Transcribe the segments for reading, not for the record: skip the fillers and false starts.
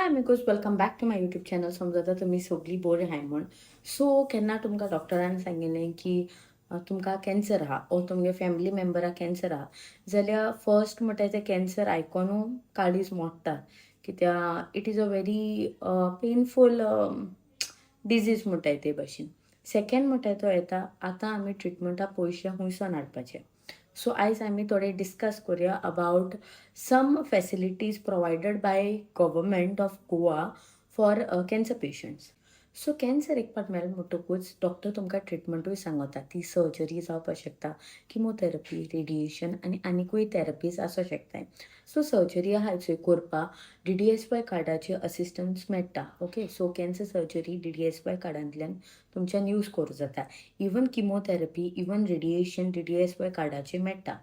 High amigos, welcome back to my YouTube channel. समजता तुमी सगळीं बरी आहाय म्हण. सो केन्ना तुमकां डॉक्टरान सांगिल्लें की तुमकां कॅन्सर आहा ओ तुमगे फॅमिली मेंबराक कॅन्सर आहा, जाल्यार फर्स्ट म्हणटा तें कॅन्सर आयकोनू काळीज मोडटा. कित्याक it is a very painful disease म्हणटाय ते भाशेन. सेकंड म्हणटाय तो येता आतां आमी ट्रिटमेंटा पयशे हुंयसून हाडपाचे. सो आयज आमी थोडे डिस्कस करुया about some facilities provided by government of Goa for cancer patients. So cancer एक फावट मेलो म्हणटकूच डॉक्टर तुमकां ट्रिटमेंटूय सांगता. ती सर्जरी जावपाक शकता, किमोथेरपी, रेडिएशन आनी आनिकूय थेरपीज आसूं शकताय. सो सर्जरी आहा चोय करपाक DDSY कार्डाचे असिस्टन्स मेळटा. Okay, so cancer surgery DDSY कार्डांतल्यान तुमच्यान यूज करूं जाता. Even chemotherapy, even radiation DDSY कार्डाचे मेळटा.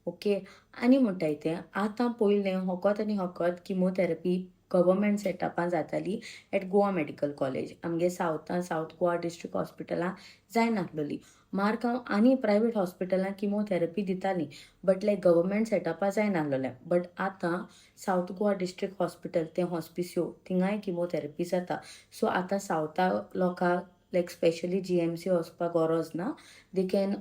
ओके, आनी म्हणटाय तें आतां पयलें होकोत आनी होकोत किमोथेरपी गव्हर्मेंट सेटअपान जाताली एट गोवा मेडिकल कॉलेज. आमगे साउथ गोवा डिस्ट्रिक्ट हॉस्पिटलां जायनासलोली. मार्गांव आनी प्रायवेट हॉस्पिटलां किमोथेरपी दितालीं, बट लायक गव्हर्मेंट सेटअपा जायनासलोलें. बट आतां साउथ गोवा डिस्ट्रिक्ट हॉस्पिटल तें हॉस्पिसियो थिंगाय किमोथेरपी जाता. सो आतां साउथा लोकांक लायक स्पेशली GMC वचपाक गरज ना. They can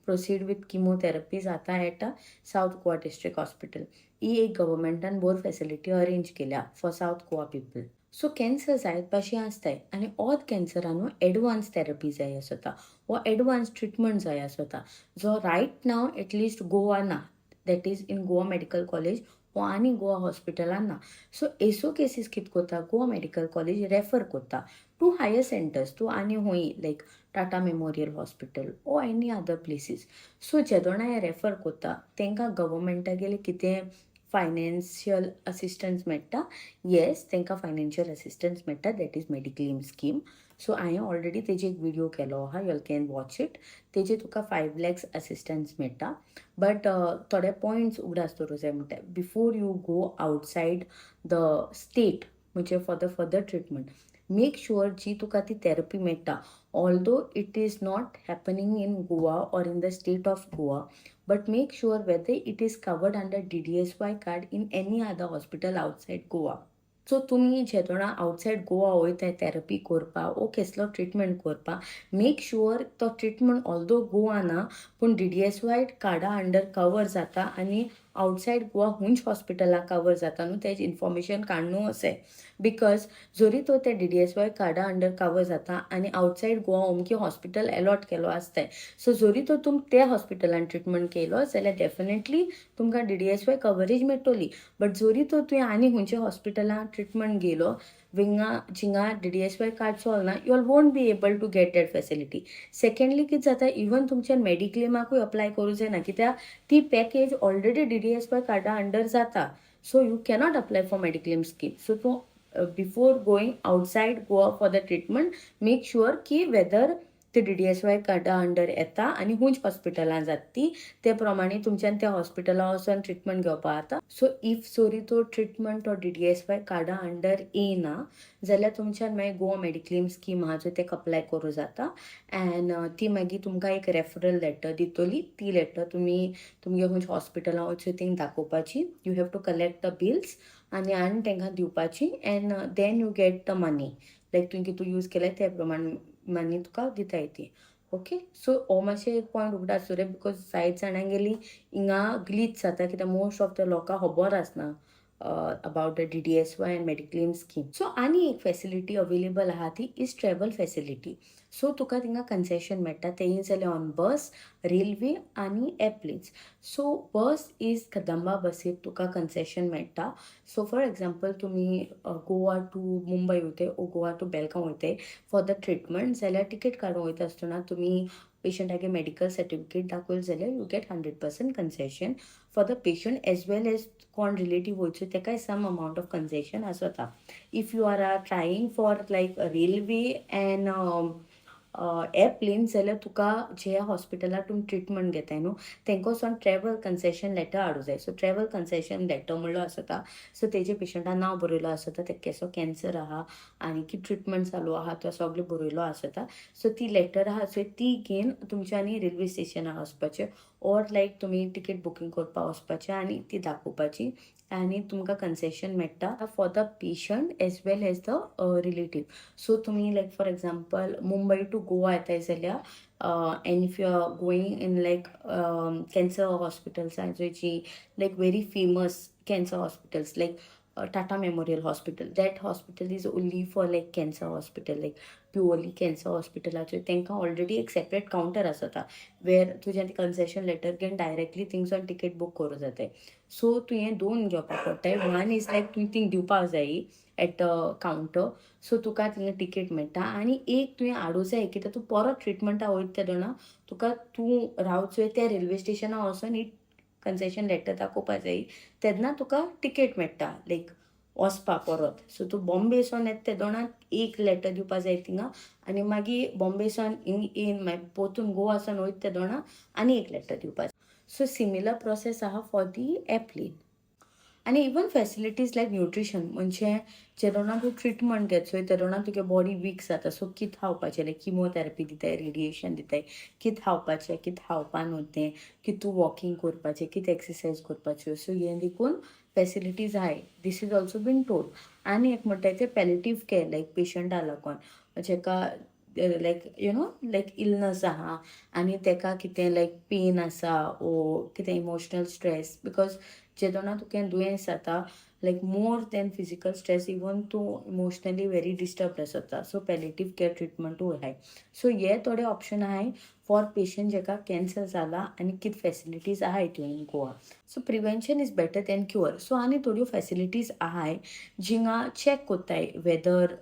proceed with chemotherapy जाता at South Goa district hospital. ही एक गव्हर्मेंटान बोर फेसिलिटी अरेंज केल्या for South Goa people. So cancer जायत भाशेन आसताय आनी ऑल कॅन्सरानू एडवान्स थेरपी जाय आसता वो एडवान्स ट्रिटमेंट जाय आसता, जो रायट नाव एटलिस्ट गोवा ना. That is in Goa medical college वो आनी गोवा हॉस्पिटलान ना. सो एसो केसीस कित कोत्ता गोवा मेडिकल कॉलेज रेफर कोत्ता टू हायर सेंटर्स, टू आनी हूंय लायक टाटा मेमोरियल हॉस्पिटल ओ एनी अदर प्लेसीस. सो जेदोणा हे रेफर कोत्ता तेंकां गव्हर्मेंटागेले कितें फायनान्शियल असिस्टन्स मेळटा. येस, तेंकां फायनान्शियल असिस्टन्स मेळटा, that is mediclaim scheme. So हांवें ऑलरेडी तेजे एक व्हिडिओ केलो आहा, यू कॅन वॉच इट. तेजे तुका 5 lakhs असिस्टन्स मेळटा. बट थोडे पॉयंट्स उगडास दवरूं जाय म्हणटा. Before you go outside the state म्हणजे for the further treatment, make sure जी तुका ती थेरपी मेळटा, although it is not happening in Goa or in the state of Goa, but make sure whether it is covered under DDSY card in any other hospital outside Goa. So तुमी जेदोणा outside Goa वयताय therapy करपाक ओ केसलो treatment करपाक, make sure तो treatment although Goa ना पूण DDSY कार्डा under cover जाता आनी outside Goa हुंच हॉस्पिटलां कवर जाता न्हू तेज इन्फॉर्मेशन काडनू असे. बिकॉज जोरी तो ते DDSY कार्डा अंडर कवर जाता आनी आउटसायड गोवा अमकी हॉस्पिटल अलॉट केलो आसताय, सो जोरी तो तुम त्या हॉस्पिटलान ट्रिटमेंट केलो जाल्यार डेफिनेटली तुमकां DDSY कवरेज मेळटली. बट जोरी तो तुवें आनी खंयच्या हॉस्पिटलान ट्रिटमेंट गेलो जिंगा DDSY कार्ड चलना, you all won't be able to get that facility. Secondly कितें जाता, इवन तुमच्या मेडिक्लेमाकूय अप्लाय करूं जायना कित्याक ती पॅकेज ऑलरेडी DDSY कार्डा अंडर जाता. So you cannot apply for mediclaim scheme. So तूं before going outside Goa for the treatment, make sure की वेदर ते DDSY कार्डा अंडर येता आनी हुंच हॉस्पिटलां जाता ती, ते प्रमाणे तुमच्यान त्या हॉस्पिटलां वचून ट्रिटमेंट घेवपा जाता. सो इफ जोरी तो ट्रिटमेंट और DDSY कार्डा अंडर येना जाल्यार तुमच्यान मागीर गोवा मेडिक्लेम स्कीम आहा चोय तेका अप्लाय करूं जाता. एंड ती मागीर तुमकां एक रेफरल लेटर दितली. ती लेटर तुमी तुमगे खंयच्या हॉस्पिटलां वचून थिंग दाखोवपाची. You have to collect the bills आनी तेंकां दिवपाची and then you get the money. Like तुवें कितू यूज केलें ते प्रमाणे मनी तुका दिताय ती. ओके, सो हो मातशें एक पॉयंट उगडास दवरूया बिकॉज जायत जाणांगेली हिंगा ग्लीच जाता कित्याक मोस्ट ऑफ द लोकांक खबर आसना about the DDSY and mediclaim scheme. So आनी एक फेसिलिटी अवेलेबल आहा ती इज ट्रॅवल फेसिलिटी. सो तुका थिंगा कन्सेशन मेळटा, तेंय जाल्यार ऑन बस, रेल्वे आनी airplanes. So bus is Kadamba बसीर तुका कन्सेशन मेळटा. सो फॉर एग्जाम्पल तुमी गोवा टू मुंबय वयताय ओ गोवा टू बेलगांव वयताय फॉर द ट्रिटमेंट, जाल्यार टिकेट काडून वयता आसतना तुमी पेशंटागे मेडिकल सर्टिफिकेट दाखयलें जाल्यार you gate 100% concession for the patient as well as कोण रिलेटीव वयचो तेकाय सम अमाउंट ऑफ कन्सेशन आसता. If you are trying for like railway and airplane जाल्यार तुका जे हॉस्पिटलार तुमी ट्रिटमेंट घेताय न्हू तेंकोसोन ट्रॅवल कन्सेशन लेटर हाडूं जाय. सो ट्रॅवल कन्सेशन लेटर म्हणलो आसता, सो तेजे पेशंटान नांव बरयलो आसता, ते केसो कॅन्सर आहा आनी कितें ट्रिटमेंट चालू आहा तो सगळें बरयलो आसता. सो ती लेटर आहा चोय ती घेवन तुमच्यांनी रेल्वे स्टेशनार वचपाचें ऑर लायक तुमी टिकेट बुकींग करपा वचपाचें आनी ती दाखोवपाची आनी तुमकां कन्सेशन मेळटा for the patient as well as the relative. So तुमी like for example Mumbai to Goa येताय जाल्यार and if you are going in like cancer hospitals are जी like very famous cancer hospitals like Tata Memorial Hospital. That hospital is only for like cancer hospital, like purely cancer hospital. तांकां already एक separate counter आसता where तुजें concession letter घेवन directly थिंगसून ticket book करूं जाताय. So तुवें दोन घेवपाक पडटाय. वन इज लायक तुवें थिंग दिवपाक जायी एट काउंटर, सो तुका थिंगा टिकेट मेळटा आनी एक तुवें हाडूं जाय कित्याक तूं परत ट्रिटमेंटा वयता तेदोना तुका तूं रावचोय त्या रेल्वे स्टेशनार वचून कन्सेशन लेटर दाखोवपा जाय तेन्ना तुका टिकेट मेळटा लायक वचपा परत. सो तूं बॉम्बेसून येता तेदोना एक लेटर दिवपा जाय थिंगा आनी मागीर बॉम्बेसून येवन मागीर परतून गोवासून वयता तेदोना आनी एक लेटर दिवपा जाय. सो सिमिलर प्रोसेस आहा फॉर दी एअरप्लेन. आनी इवन फॅसिलिटीज लायक न्यूट्रिशन म्हणजे जेदोना तूं ट्रिटमेंट घेतोय तेदोना तुगे बॉडी वीक जाता. सो कितें खावपाचें लायक किमोथेरपी दिताय, रेडिएशन दिताय, कितें खावपाचें कितें खावपा न्हू तें, कितू वॉकिंग करपाचें, कितें एक्सरसायज करपाच्यो. सो हें देखून फॅसिलिटीज आहाय. This is also been told. आनी एक म्हणटाय तें पॅलिएटिव्ह केअर लायक पेशंटा लागून जेका like you know like illness आहा आनी तेका कितें लायक पेन आसा ओ कितें इमोशनल स्ट्रेस बिकॉज जेदोना तुकें दुयेंस जाता like more than physical stress even तूं इमोशनली व्हेरी डिस्टर्ब जाता. सो पॅलिएटिव्ह केअर ट्रिटमेंटूय आहाय. सो हे थोडे ऑप्शन आहाय फॉर पेशंट जेका कॅन्सर जाला आनी कितें फॅसिलिटीज आहाय त्यो in Goa. So prevention is better than cure. So आनी थोड्यो फॅसिलिटीज आहाय जिंगा चॅक कोत्ताय वेदर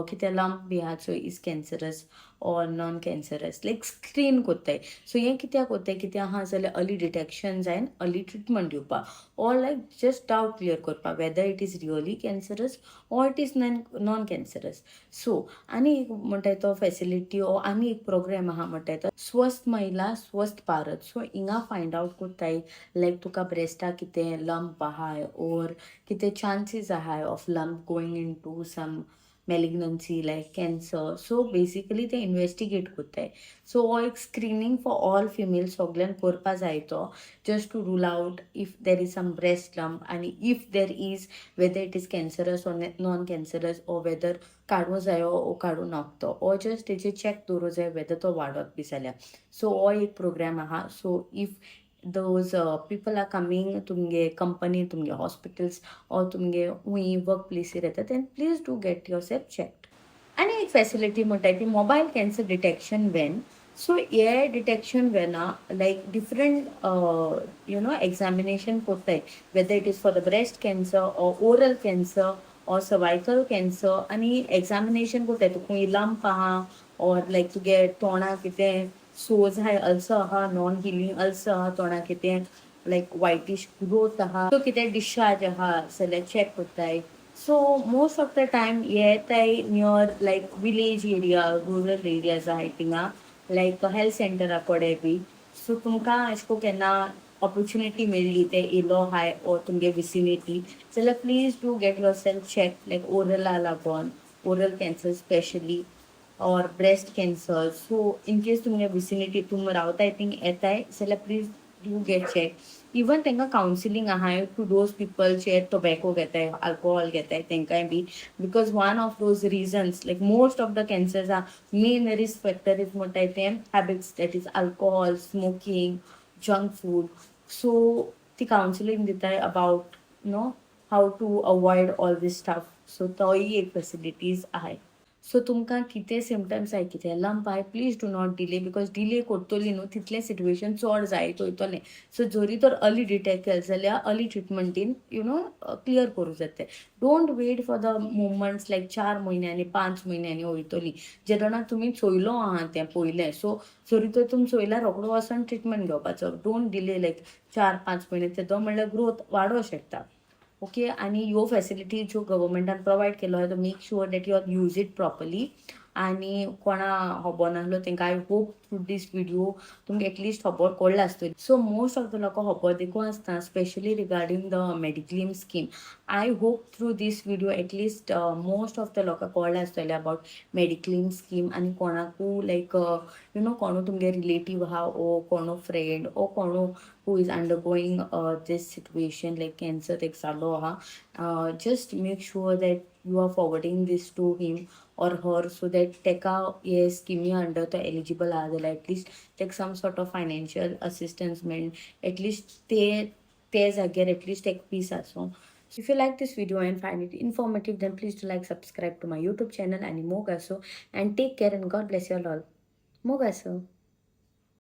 कितें लंप बी आहा चोय is cancerous or non cancerous like screen कोत्ताय. सो हें कित्याक कोत्ताय कितें आहा जाल्यार अर्ली डिटेक्शन जायन अर्ली ट्रिटमेंट दिवपा or like just doubt clear करपा whether it is really cancerous or it is non cancerous. So आनी एक म्हणटाय तो फॅसिलिटी ऑर आनी एक प्रोग्राम आहा म्हणटाय तो स्वस्थ महिला स्वस्थ भारत. सो हिंगा फायंड आवट कोत्ताय लायक तुका ब्रेस्टा कितें लंप आहाय ओर कितें चान्सीस आहाय of lump going into some malignancy like cancer. So basically ते investigate कोत्ताय. So हो एक screening for all females सगळ्यांक करपा जाय तो just to rule out if there is some breast lump आणि if there is whether it is cancerous or non-cancerous or whether काडूं जायो ओ काडूं नाकतो or just तेचे चॅक दवरूं जाय whether तो वाडत बी जाल्यार. सो हो एक प्रोग्राम आहा. So if those people are coming तुमगे कंपनी तुमगे हॉस्पिटल्स और तुमगे हुई वर्क प्लेसीर येता then please do get yourself checked. आनी एक फॅसिलिटी म्हणटाय ती mobile cancer detection van. So हे डिटेक्शन वॅना like different you know examination कोत्ताय whether it is for the breast cancer or oral cancer or cervical cancer आनी examination कोत्ताय तुका लंप आहा ऑर लायक तुगे तोंडा कितें सोज आहाय अल्सर आहा नॉन हिलिंग अल्सर आहा तोंडा कितें लायक वायटिश ग्रोथ आहा सो कितें डिस्चार्ज आहा जाल्यार चॅक कोत्ताय. So most of the time हे येताय नियर लायक विलेज एरिया रुरल एरियाज आहाय थिंगा लायक हेल्थ सेंटरा कोडे बी. सो तुमकां अशें को केन्ना ऑपॉर्च्युनिटी मेळ्ळी ते येयलो आहाय ऑर तुमगे विसिनिटी जाल्यार please do get yourself check like ओरला लागून oral cancer specially or breast cancer. So in case तुमगे vicinity तुम रावताय थिंग येताय जाल्यार please do get check. Even तांकां कावन्सिलींग आहाय टू दोज पीपल जे टोबॅको घेताय अल्कोहॉल घेताय तांकांय बी because one of those reasons like most of the cancers are main risk factor is म्हणटाय ते habits that is alcohol smoking junk food. So ती कावन्सिलींग दिताय about no how to avoid all this stuff. So तोय एक facilities आहाय. So तुमकां कितें symptoms जाय कितें लंप आहाय please do not delay because delay करतली न्हू तितलें सिट्युएशन चड जायत वयतलें. सो जरी तर अर्ली डिटेक्ट केलें जाल्यार अर्ली ट्रिटमेंटीन यू नो क्लियर करूं जाता. Don't wait for the movements like 4 म्हयन्यांनी 5 म्हयन्यांनी वयतली जेदोना तुमी चोयलो आहा तें पयलें. सो जरी तर तुमी चोयल्यार रोखडो वचोन ट्रिटमेंट घेवपाचो. डोंट डिले लायक 4-5 म्हयने तेदो म्हणल्यार ग्रोथ वाडों शकता. ओके आनी ह्यो फॅसिलिटी ज्यो गव्हर्मेंटान प्रोवायड केलो आहा तो make sure that you are use it properly. आनी कोणा खबर नासलो तेंकां I hope through this video तुमकां एटलिस्ट खबर कळ्ळा आसतली. सो मोस्ट ऑफ द लोकां खबर देखून आसता, specially regarding the mediclaim scheme. I hope through this video at least most of the लोकां कळ्ळें आसतलें अबाउट मेडिक्लेम स्कीम आनी कोणाकू लायक कोणू तुमगे रिलेटीव आहा ओ कोणू फ्रेंड ओ कोणू who is undergoing this situation like cancer तेका जालो आहा. Just make sure that you are forwarding this to him or her so that तेका हे स्किमी अंडर तो एलिजिबल आहा जाल्यार एटलिस्ट तेका some sort of financial assistance मेळून एटलिस्ट ते जाग्यार एटलिस्ट एक पीस आसूं. If you like this video and find it informative, then please do like, subscribe to my YouTube channel and Mogaso, and take care and God bless you all. Mogaso.